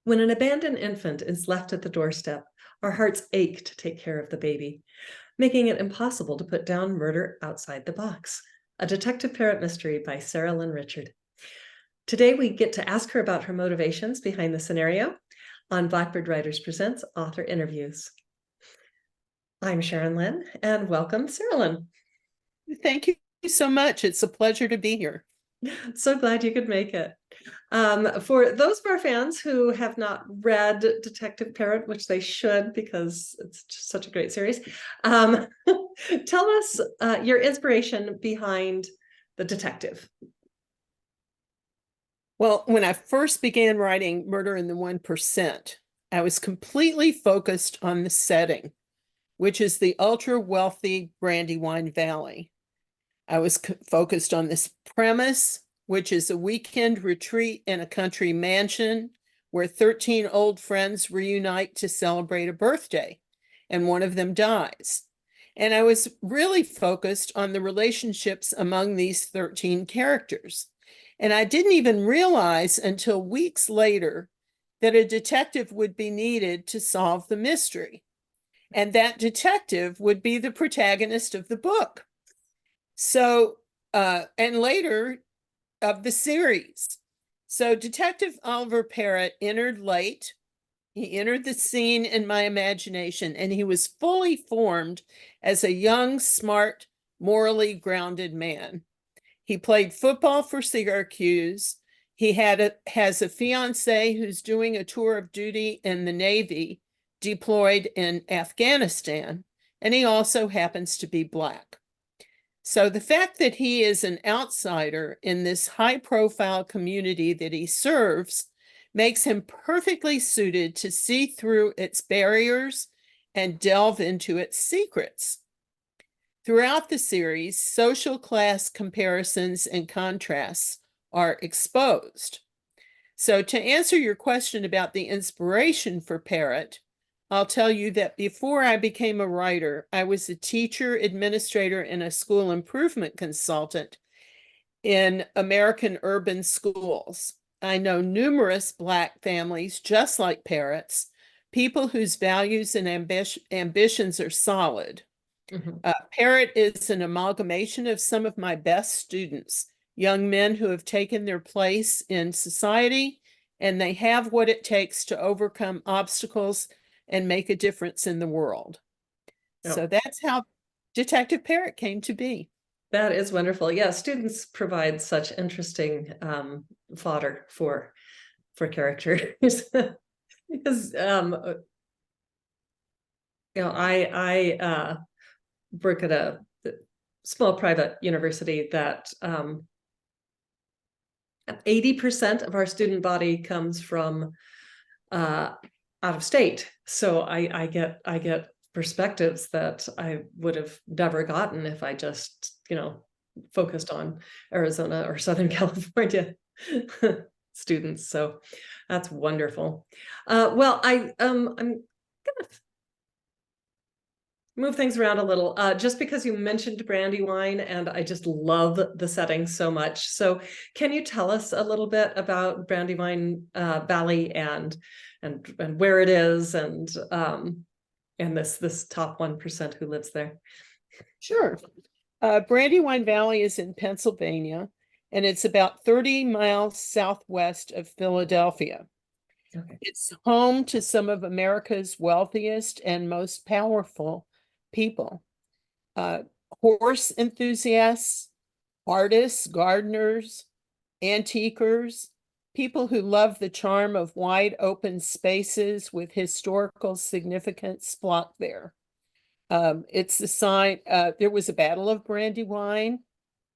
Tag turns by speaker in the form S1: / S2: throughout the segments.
S1: When an abandoned infant is left at the doorstep, our hearts ache to take care of the baby, making it impossible to put down Murder Outside the Box, a Detective Parrot mystery by Saralyn Richard. Today, we get to ask her about her motivations behind the scenario on Blackbird Writers Presents Author Interviews. I'm Sharon Lynn, and welcome, Saralyn.
S2: Thank you so much. It's a pleasure to be here.
S1: So glad you could make it. For those of our fans who have not read Detective Parrot, which they should because it's just such a great series, tell us your inspiration behind the detective.
S2: Well, when I first began writing Murder in the 1%, I was completely focused on the setting, which is the ultra-wealthy Brandywine Valley. I was focused on this premise, which is a weekend retreat in a country mansion where 13 old friends reunite to celebrate a birthday, and one of them dies. And I was really focused on the relationships among these 13 characters. And I didn't even realize until weeks later that a detective would be needed to solve the mystery. And that detective would be the protagonist of the book. So, and later of the series. So Detective Oliver Parrot entered late. He entered the scene in my imagination, and he was fully formed as a young, smart, morally grounded man. He played football for Syracuse. He has a fiance who's doing a tour of duty in the Navy, deployed in Afghanistan, and he also happens to be Black. So the fact that he is an outsider in this high-profile community that he serves makes him perfectly suited to see through its barriers and delve into its secrets. Throughout the series, social class comparisons and contrasts are exposed. So to answer your question about the inspiration for Parrot, I'll tell you that before I became a writer, I was a teacher, administrator, and a school improvement consultant in American urban schools. I know numerous Black families just like Parrot's, people whose values and ambitions are solid. Parrot is an amalgamation of some of my best students, young men who have taken their place in society, and they have what it takes to overcome obstacles and make a difference in the world. Oh. So that's how Detective Parrot came to be.
S1: That is wonderful. Yeah, students provide such interesting fodder for characters. Because I work at a small private university that 80% of our student body comes from out of state. So I get perspectives that I would have never gotten if I just, focused on Arizona or Southern California students. So that's wonderful. Well, I'm gonna move things around a little, just because you mentioned Brandywine, and I just love the setting so much. So can you tell us a little bit about Brandywine Valley and where it is, and this top 1% who lives there?
S2: Sure. Brandywine Valley is in Pennsylvania, and it's about 30 miles southwest of Philadelphia. Okay. It's home to some of America's wealthiest and most powerful people. Horse enthusiasts, artists, gardeners, antiquers, people who love the charm of wide open spaces with historical significance flock there. It's the sign, there was a Battle of Brandywine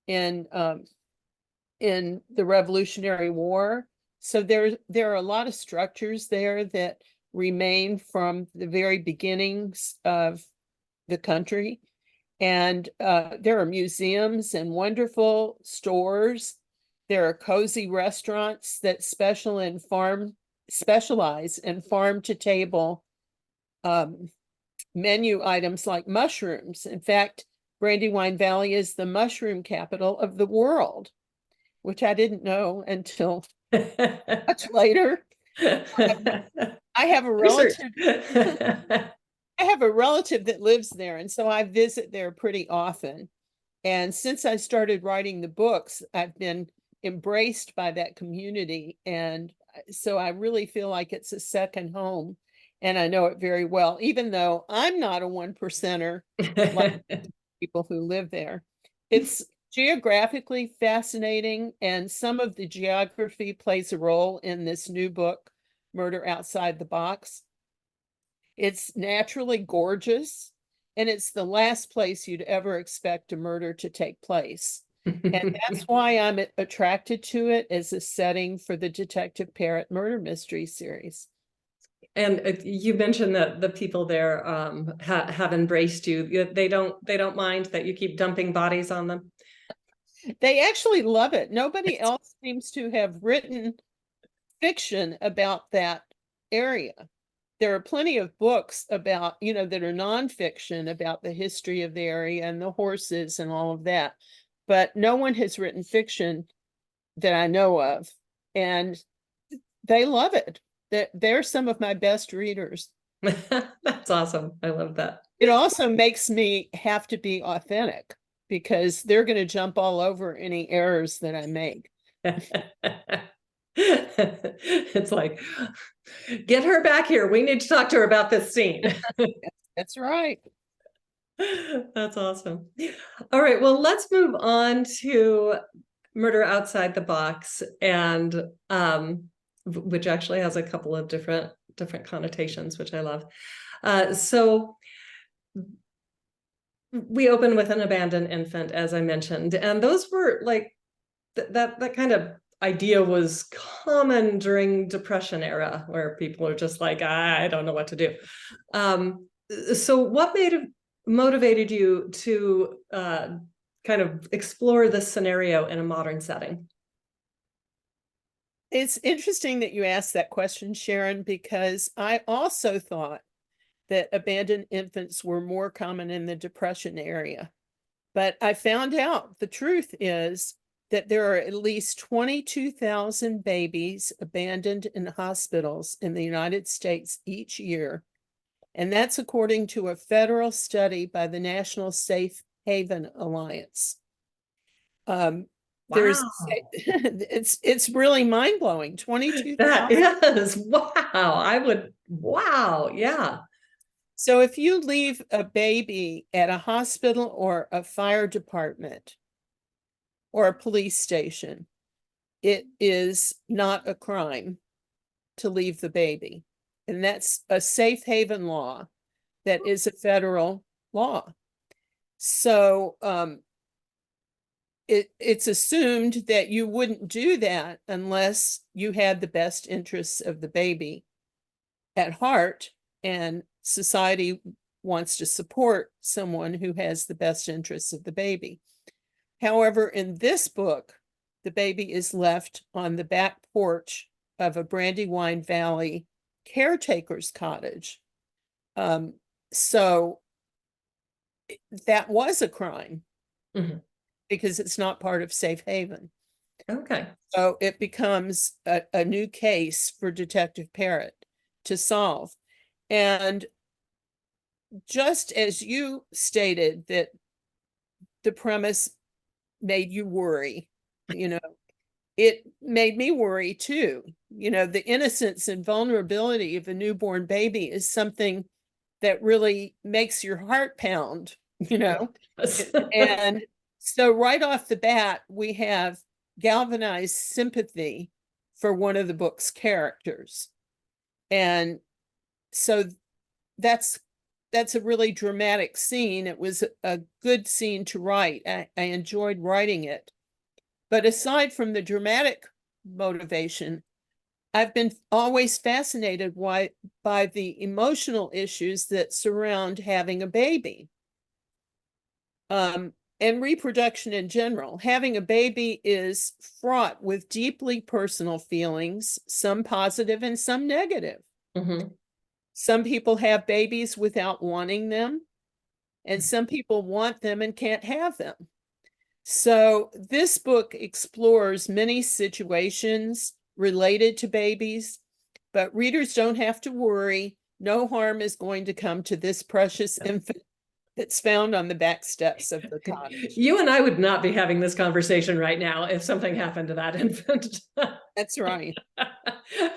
S2: in the Revolutionary War. So there are a lot of structures there that remain from the very beginnings of the country. And there are museums and wonderful stores. There are cozy restaurants that specialize in farm to table menu items like mushrooms. In fact, Brandywine Valley is the mushroom capital of the world, which I didn't know until much later. I have a
S1: Research.
S2: relative. I have a relative that lives there, and so I visit there pretty often. And since I started writing the books, I've been embraced by that community. And so I really feel like it's a second home. And I know it very well, even though I'm not a 1%er like people who live there. It's geographically fascinating, and some of the geography plays a role in this new book, Murder Outside the Box. It's naturally gorgeous, and it's the last place you'd ever expect a murder to take place. And that's why I'm attracted to it as a setting for the Detective Parrot murder mystery series.
S1: And you mentioned that the people there have embraced you. They don't mind that you keep dumping bodies on them.
S2: They actually love it. Nobody else seems to have written fiction about that area. There are plenty of books about, that are nonfiction about the history of the area and the horses and all of that. But no one has written fiction that I know of. And they love it. They're some of my best readers.
S1: That's awesome. I love that.
S2: It also makes me have to be authentic because they're going to jump all over any errors that I make.
S1: It's like, get her back here. We need to talk to her about this scene.
S2: That's right.
S1: That's awesome. All right, well, let's move on to Murder Outside the Box, and which actually has a couple of different connotations, which I love. So we open with an abandoned infant, as I mentioned, and those were like that kind of idea was common during Depression era, where people are just like, I don't know what to do. So what motivated you to kind of explore this scenario in a modern setting?
S2: It's interesting that you asked that question, Sharon, because I also thought that abandoned infants were more common in the Depression area. But I found out the truth is that there are at least 22,000 babies abandoned in hospitals in the United States each year. And that's according to a federal study by the National Safe Haven Alliance.
S1: Wow.
S2: It's really mind-blowing. 22,000.
S1: That is, wow, yeah.
S2: So if you leave a baby at a hospital or a fire department or a police station, it is not a crime to leave the baby. And that's a safe haven law that is a federal law. So it's assumed that you wouldn't do that unless you had the best interests of the baby at heart, and society wants to support someone who has the best interests of the baby. However, in this book, the baby is left on the back porch of a Brandywine Valley caretaker's cottage. So that was a crime.
S1: Mm-hmm.
S2: Because it's not part of safe haven.
S1: Okay.
S2: So it becomes a new case for Detective Parrot to solve. And just as you stated that the premise made you worry, it made me worry too. The innocence and vulnerability of a newborn baby is something that really makes your heart pound,
S1: Yes.
S2: And so right off the bat, we have galvanized sympathy for one of the book's characters. And so that's a really dramatic scene. It was a good scene to write. I enjoyed writing it. But aside from the dramatic motivation, I've been always fascinated by the emotional issues that surround having a baby. And reproduction in general. Having a baby is fraught with deeply personal feelings, some positive and some negative.
S1: Mm-hmm.
S2: Some people have babies without wanting them, and some people want them and can't have them. So this book explores many situations related to babies, but readers don't have to worry. No harm is going to come to this precious infant that's found on the back steps of the cottage.
S1: You and I would not be having this conversation right now if something happened to that infant.
S2: That's right.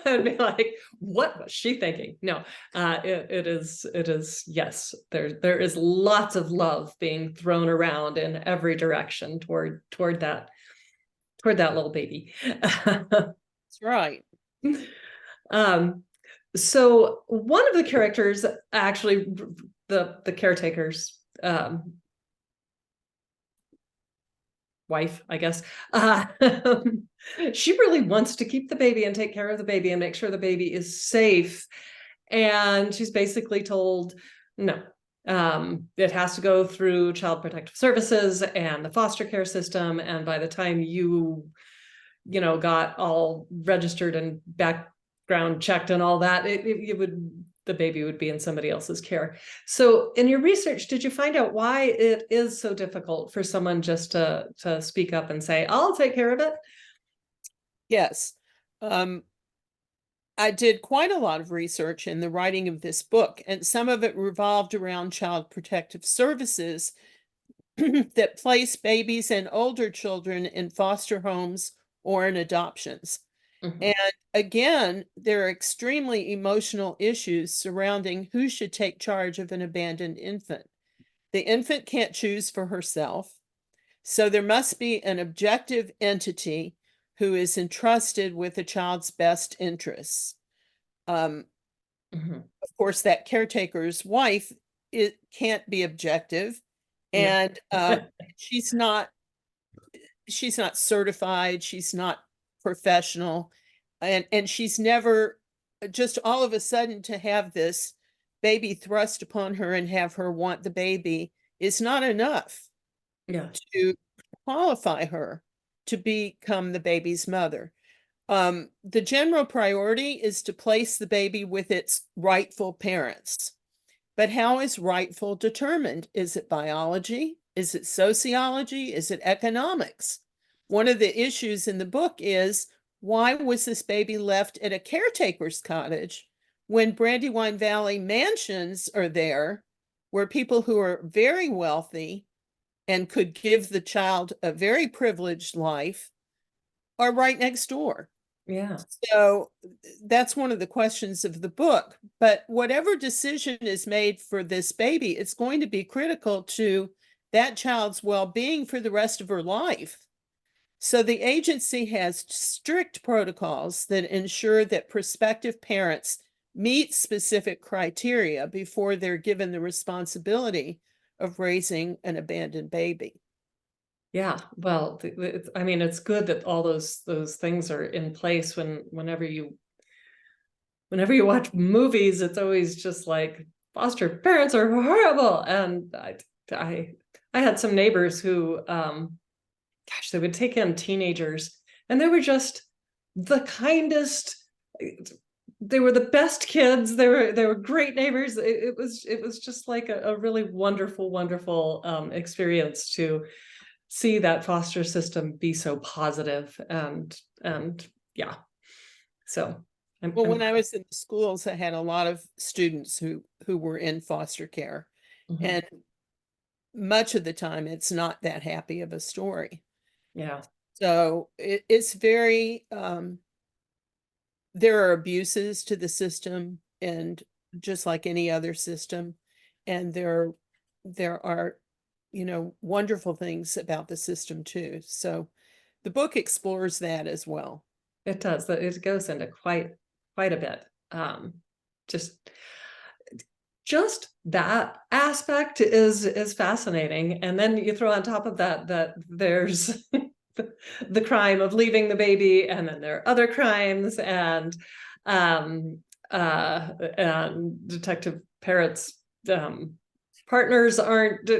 S1: I'd be like, what was she thinking? No, it is, yes, there is lots of love being thrown around in every direction toward that little baby.
S2: That's right.
S1: So one of the characters, actually, the caretaker's wife, I guess, she really wants to keep the baby and take care of the baby and make sure the baby is safe. And she's basically told, no, it has to go through Child Protective Services and the foster care system. And by the time you got all registered and background checked and all that, the baby would be in somebody else's care. So in your research, did you find out why it is so difficult for someone just to speak up and say, I'll take care of it?
S2: Yes. I did quite a lot of research in the writing of this book, and some of it revolved around Child Protective Services that place babies and older children in foster homes or in adoptions.
S1: Mhm.
S2: And again, there are extremely emotional issues surrounding who should take charge of an abandoned infant. The infant can't choose for herself, so there must be an objective entity who is entrusted with the child's best interests.
S1: Mhm.
S2: Of course, that caretaker's wife, it can't be objective,
S1: Yeah.
S2: and she's not certified, she's not professional, and she's never just all of a sudden to have this baby thrust upon her and have her want the baby is not enough
S1: Yeah.
S2: to qualify her to become the baby's mother. The general priority is to place the baby with its rightful parents. But how is rightful determined? Is it biology? Is it sociology? Is it economics? One of the issues in the book is, why was this baby left at a caretaker's cottage when Brandywine Valley mansions are there, where people who are very wealthy and could give the child a very privileged life are right next door?
S1: Yeah.
S2: So that's one of the questions of the book. But whatever decision is made for this baby, it's going to be critical to that child's well-being for the rest of her life. So the agency has strict protocols that ensure that prospective parents meet specific criteria before they're given the responsibility of raising an abandoned baby.
S1: Yeah, well, I mean, it's good that all those things are in place. Whenever you watch movies, it's always just like foster parents are horrible. And I had some neighbors who, gosh, they would take in teenagers, and they were just the kindest. They were the best kids. They were great neighbors. It was just like a really wonderful experience to see that foster system be so positive. And yeah, so
S2: Well, when I was in the schools, I had a lot of students who were in foster care,
S1: Mhm.
S2: and much of the time it's not that happy of a story.
S1: Yeah.
S2: So it's very there are abuses to the system, and just like any other system, and there are wonderful things about the system too. So the book explores that as well.
S1: It does. It goes into quite a bit. Just that aspect is fascinating. And then you throw on top of that there's the crime of leaving the baby, and then there are other crimes, and Detective Parrot's partners aren't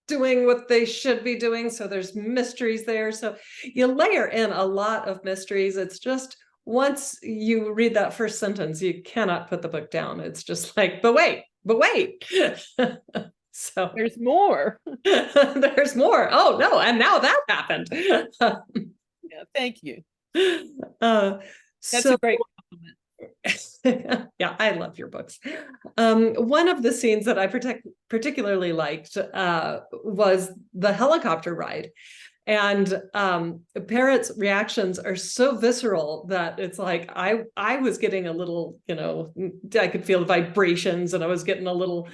S1: doing what they should be doing, so there's mysteries there. So you layer in a lot of mysteries. It's just, once you read that first sentence, you cannot put the book down. It's just like, but wait. So
S2: There's more.
S1: there's more. Oh no, and now that happened.
S2: Yeah, thank you.
S1: uh,
S2: That's
S1: so
S2: a great compliment.
S1: Yeah, I love your books. One of the scenes that I particularly liked was the helicopter ride. And Parrot's reactions are so visceral that it's like I was getting a little, I could feel the vibrations, and I was getting a little,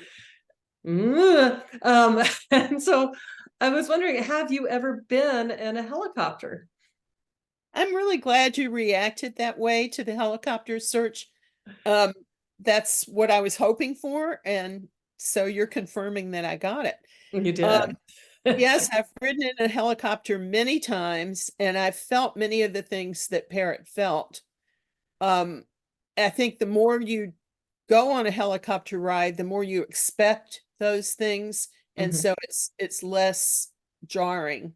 S1: and so I was wondering, have you ever been in a helicopter?
S2: I'm really glad you reacted that way to the helicopter search. Um, that's what I was hoping for, and so you're confirming that I got it.
S1: You
S2: Um,
S1: did.
S2: yes, I've ridden in a helicopter many times, and I've felt many of the things that Parrot felt. Um, I think the more you go on a helicopter ride, the more you expect those things, and
S1: Mhm.
S2: so it's less jarring.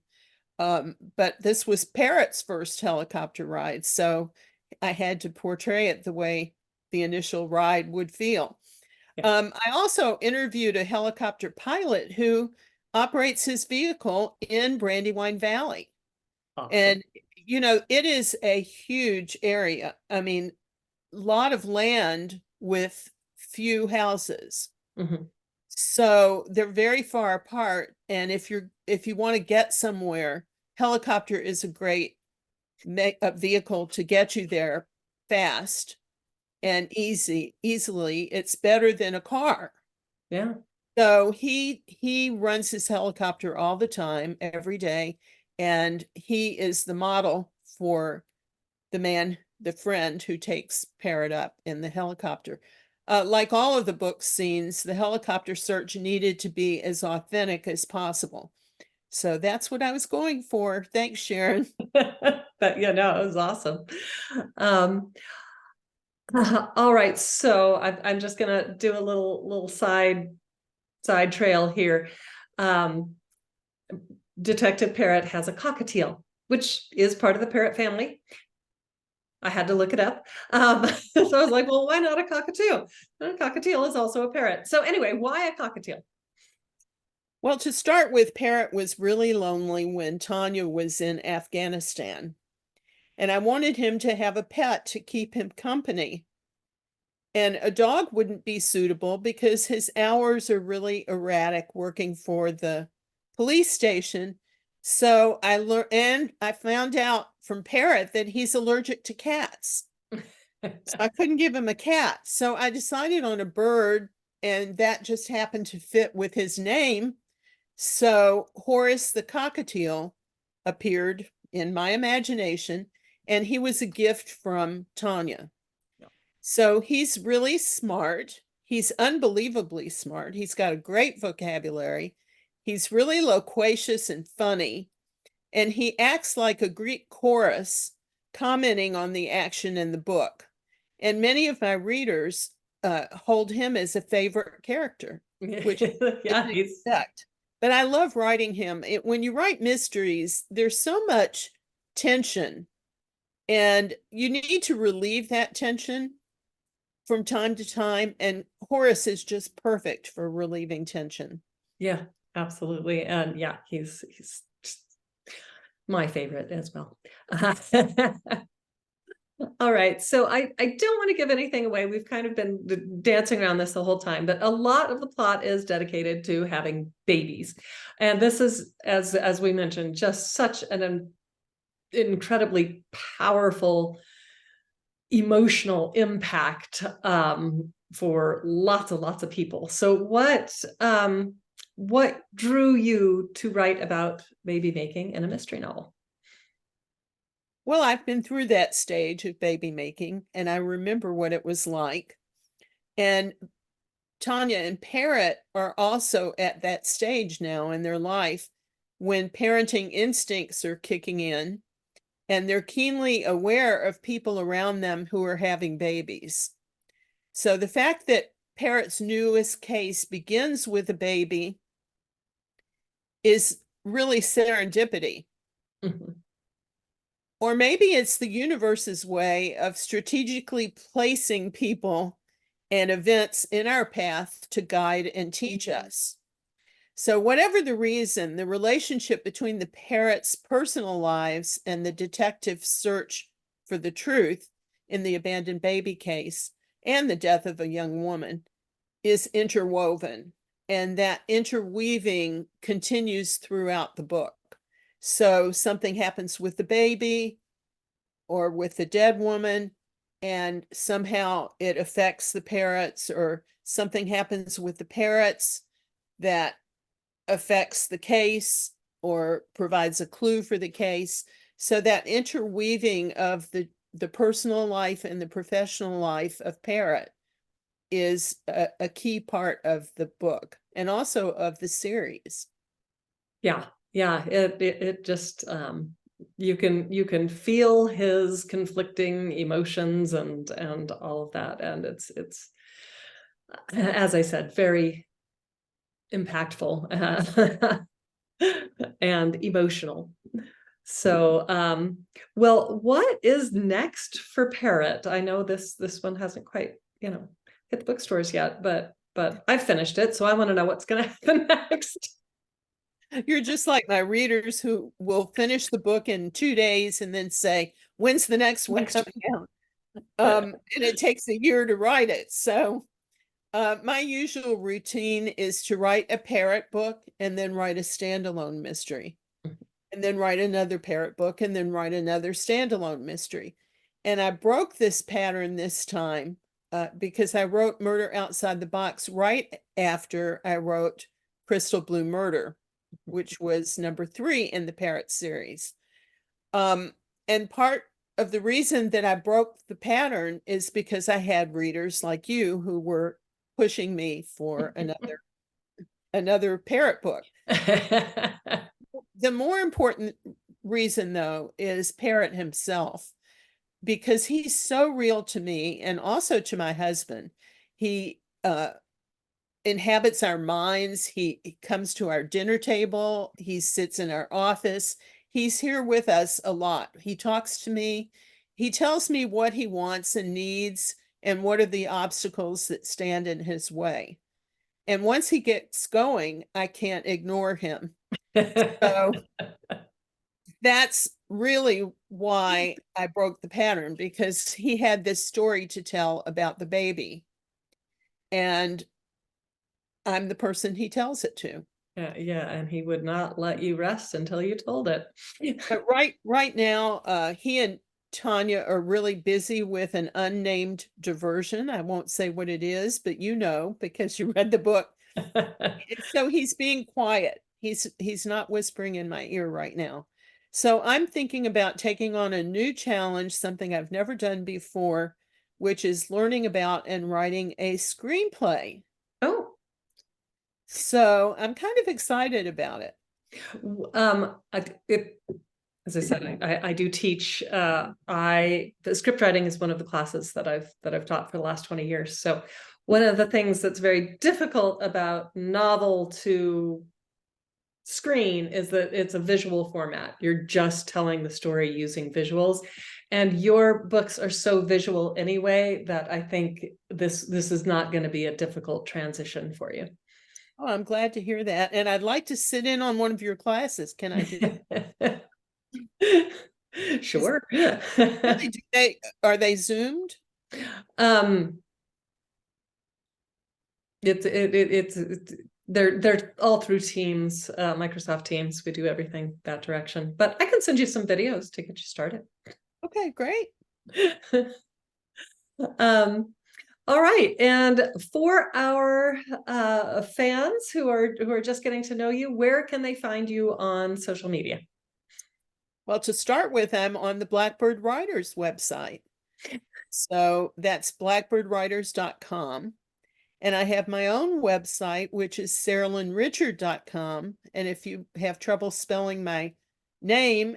S2: But this was Parrot's first helicopter ride, so I had to portray it the way the initial ride would feel.
S1: Yeah,
S2: I also interviewed a helicopter pilot who operates his vehicle in Brandywine Valley.
S1: awesome.
S2: And, it is a huge area. I mean, a lot of land with few houses.
S1: Mhm.
S2: So they're very far apart. And if you want to get somewhere, helicopter is a great vehicle to get you there fast and easily. It's better than a car.
S1: Yeah.
S2: So he runs his helicopter all the time, every day, and he is the model for the friend who takes Parrot up in the helicopter. Like all of the book scenes, the helicopter search needed to be as authentic as possible. So that's what I was going for. Thanks, Sharon.
S1: But yeah, no, it was awesome. Um, all right, so I'm just gonna do a little side trail here. Um, Detective Parrot has a cockatiel, which is part of the parrot family. I had to look it up. So I was like, well, why not a cockatoo? A cockatiel is also a parrot. So anyway, why a cockatiel?
S2: Well, to start with, Parrot was really lonely when Tanya was in Afghanistan, and I wanted him to have a pet to keep him company. And a dog wouldn't be suitable because his hours are really erratic working for the police station. So I learned, and I found out from Parrot that he's allergic to cats. So I couldn't give him a cat. So I decided on a bird, and that just happened to fit with his name. So Horace the cockatiel appeared in my imagination, and he was a gift from Tanya. So he's really smart. He's unbelievably smart. He's got a great vocabulary. He's really loquacious and funny. And he acts like a Greek chorus, commenting on the action in the book. And many of my readers hold him as a favorite character, which I
S1: Yeah,
S2: didn't
S1: he's
S2: expect. But I love writing him. When you write mysteries, there's so much tension, and you need to relieve that tension from time to time, and Horace is just perfect for relieving tension.
S1: yeah, absolutely. And yeah, he's my favorite as well. All right. So I don't want to give anything away. We've kind of been dancing around this the whole time, but a lot of the plot is dedicated to having babies. And this is, as we mentioned, just such an incredibly powerful emotional impact for lots of people. So what drew you to write about baby making in a mystery novel?
S2: Well, I've been through that stage of baby making, and I remember what it was like. And Tanya and Parrot are also at that stage now in their life when parenting instincts are kicking in, and they're keenly aware of people around them who are having babies. So the fact that Parrot's newest case begins with a baby is really serendipity.
S1: Mhm.
S2: Or maybe it's the universe's way of strategically placing people and events in our path to guide and teach us. So, whatever the reason, the relationship between the parrots' personal lives and the detective's search for the truth in the abandoned baby case and the death of a young woman is interwoven, and that interweaving continues throughout the book. So something happens with the baby or with the dead woman, and somehow it affects the parrots, or something happens with the parrots that affects the case or provides a clue for the case. So that interweaving of the personal life and the professional life of Parrot is a key part of the book and also of the series.
S1: Yeah, it just you can feel his conflicting emotions and all of that, and it's as I said, very impactful and emotional. So well, what is next for Parrot? I know this one hasn't quite, hit the bookstores yet, but I've finished it, so I want to know what's going to happen next.
S2: You're just like my readers who will finish the book in 2 days and then say, when's the next one coming out? And it takes a year to write it. So my usual routine is to write a Parrot book and then write a standalone mystery, and then write another Parrot book and then write another standalone mystery. And I broke this pattern this time because I wrote Murder Outside the Box right after I wrote Crystal Blue Murder, which was number 3 in the Parrot series. And part of the reason that I broke the pattern is because I had readers like you who were pushing me for another Parrot book. The more important reason, though, is Parrot himself, because he's so real to me and also to my husband. He inhabits our minds. He comes to our dinner table. He sits in our office. He's here with us a lot. He talks to me. He tells me what he wants and needs and what are the obstacles that stand in his way. And once he gets going, I can't ignore him. So that's really why I broke the pattern, because he had this story to tell about the baby. And I'm the person he tells it to.
S1: Yeah, and he would not let you rest until you told it.
S2: But right now, he and Tanya are really busy with an unnamed diversion. I won't say what it is, but you know, because you read the book. So he's being quiet. He's not whispering in my ear right now. So I'm thinking about taking on a new challenge, something I've never done before, which is learning about and writing a screenplay.
S1: Oh,
S2: So I'm kind of excited about it.
S1: As I said, I do teach. The script writing is one of the classes that I've taught for the last 20 years. So one of the things that's very difficult about novel to screen is that it's a visual format. You're just telling the story using visuals, and your books are so visual anyway that I think this is not going to be a difficult transition for you.
S2: Oh, I'm glad to hear that. And I'd like to sit in on one of your classes. Can I do
S1: that? Sure.
S2: Really, are they Zoomed?
S1: It's they're all through Teams, Microsoft Teams. We do everything that direction, but I can send you some videos to get you started.
S2: Okay, great.
S1: All right, and for our fans who are just getting to know you, where can they find you on social media?
S2: Well, to start with, I'm on the Blackbird Writers website. So that's blackbirdwriters.com. And I have my own website, which is saralynrichard.com. And if you have trouble spelling my name,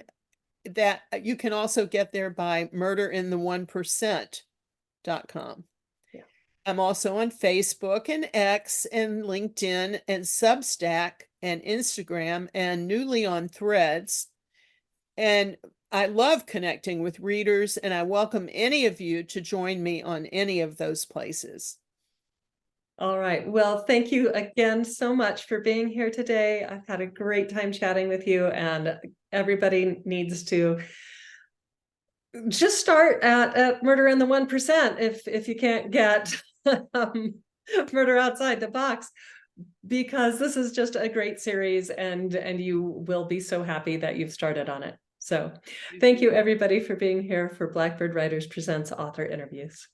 S2: that you can also get there by murderintheone%.com.
S1: Yeah.
S2: I'm also on Facebook and X and LinkedIn and Substack and Instagram and newly on Threads. And I love connecting with readers, and I welcome any of you to join me on any of those places.
S1: All right. Well, thank you again so much for being here today. I've had a great time chatting with you, and everybody needs to just start at Murder in the 1% if you can't get Murder Outside the Box, because this is just a great series, and you will be so happy that you've started on it. So thank you everybody for being here for Blackbird Writers Presents Author Interviews.